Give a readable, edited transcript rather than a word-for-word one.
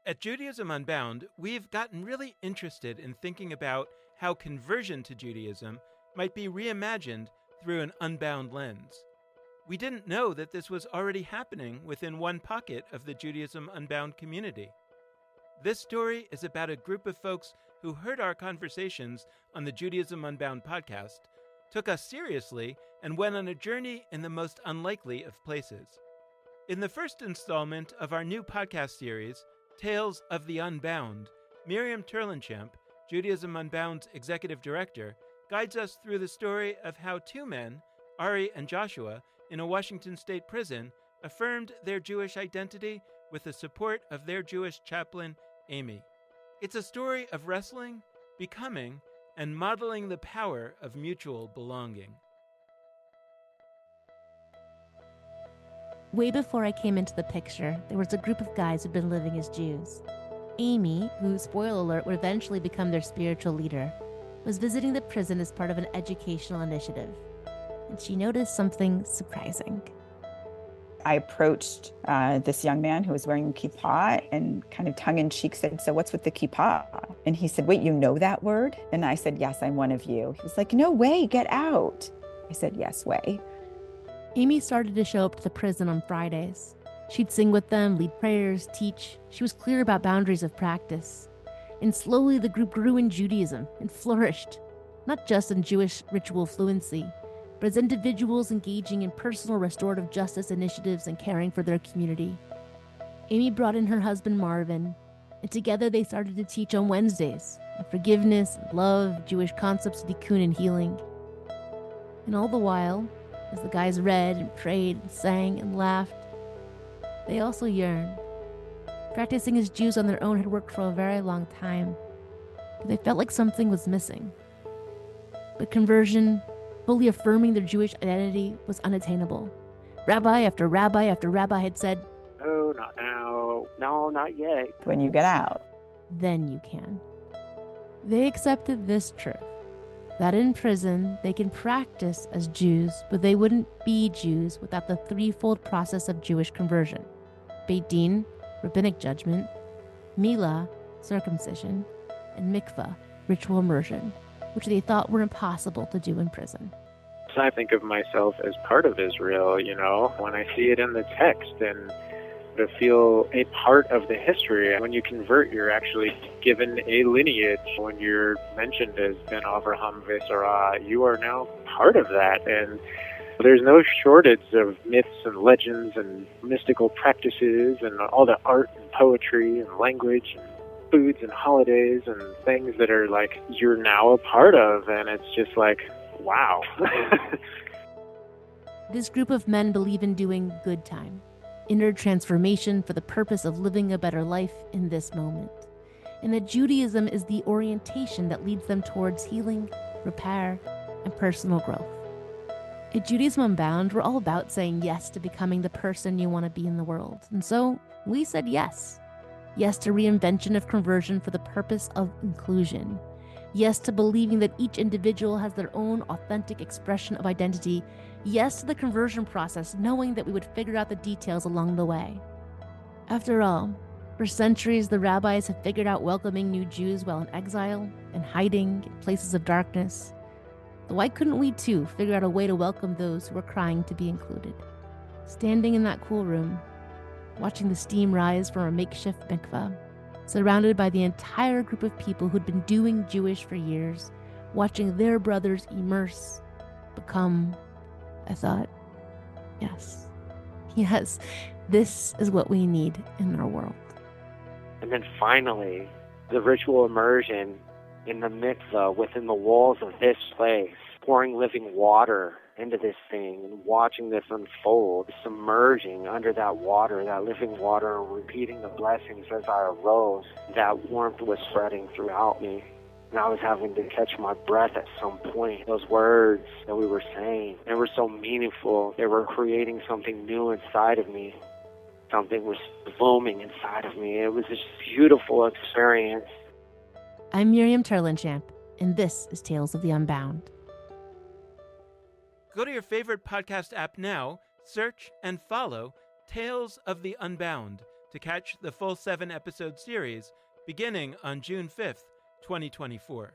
At Judaism Unbound, we've gotten really interested in thinking about how conversion to Judaism might be reimagined through an unbound lens. We didn't know that this was already happening within one pocket of the Judaism Unbound community. This story is about a group of folks who heard our conversations on the Judaism Unbound podcast, took us seriously, and went on a journey in the most unlikely of places. In the first installment of our new podcast series, Tales of the Unbound, Miriam Turlinchamp, Judaism Unbound's executive director, guides us through the story of how two men, Ari and Joshua, in a Washington state prison, affirmed their Jewish identity with the support of their Jewish chaplain, Amy. It's a story of wrestling, becoming, and modeling the power of mutual belonging. Way before I came into the picture, there was a group of guys who'd been living as Jews. Amy, who, spoiler alert, would eventually become their spiritual leader, was visiting the prison as part of an educational initiative, and she noticed something surprising. I approached this young man who was wearing kippah and kind of tongue-in-cheek said, "So what's with the kippah?" And he said, "Wait, you know that word?" And I said, "Yes, I'm one of you." He was like, "No way, get out." I said, "Yes way." Amy started to show up to the prison on Fridays. She'd sing with them, lead prayers, teach. She was clear about boundaries of practice. And slowly the group grew in Judaism and flourished, not just in Jewish ritual fluency, but as individuals engaging in personal restorative justice initiatives and caring for their community. Amy brought in her husband Marvin, and together they started to teach on Wednesdays on forgiveness, love, Jewish concepts of tikkun and healing. And all the while, as the guys read and prayed and sang and laughed, they also yearned. Practicing as Jews on their own had worked for a very long time, but they felt like something was missing. But conversion, fully affirming their Jewish identity, was unattainable. Rabbi after rabbi after rabbi had said, "Oh, not now. No, not yet." When you get out. Then you can. They accepted this truth, that in prison they can practice as Jews, but they wouldn't be Jews without the threefold process of Jewish conversion: Beit Din, rabbinic judgment; Milah, circumcision; and mikvah, ritual immersion, which they thought were impossible to do in prison. I think of myself as part of Israel, when I see it in the text, and to feel a part of the history. When you convert, you're actually given a lineage. When you're mentioned as Ben Avraham Vesarah, you are now part of that. And there's no shortage of myths and legends and mystical practices and all the art and poetry and language and foods and holidays and things that are like you're now a part of. And it's just like, wow. This group of men believe in doing good time, inner transformation for the purpose of living a better life in this moment, and that Judaism is the orientation that leads them towards healing, repair, and personal growth. At Judaism Unbound, we're all about saying yes to becoming the person you want to be in the world, and so we said yes. Yes to reinvention of conversion for the purpose of inclusion. Yes to believing that each individual has their own authentic expression of identity. Yes to the conversion process, knowing that we would figure out the details along the way. After all, for centuries the rabbis have figured out welcoming new Jews while in exile and hiding in places of darkness. So why couldn't we too figure out a way to welcome those who were crying to be included? Standing in that cool room, watching the steam rise from a makeshift mikvah, surrounded by the entire group of people who'd been doing Jewish for years, watching their brothers immerse, become, I thought, yes, this is what we need in our world. And then finally, the ritual immersion in the mikvah within the walls of this place, pouring living water into this thing and watching this unfold, submerging under that water, that living water, repeating the blessings as I arose. That warmth was spreading throughout me. And I was having to catch my breath at some point. Those words that we were saying, they were so meaningful. They were creating something new inside of me. Something was blooming inside of me. It was this beautiful experience. I'm Miriam Turlinchamp, and this is Tales of the Unbound. Go to your favorite podcast app now, search and follow Tales of the Unbound, to catch the full 7-episode series beginning on June 5th, 2024.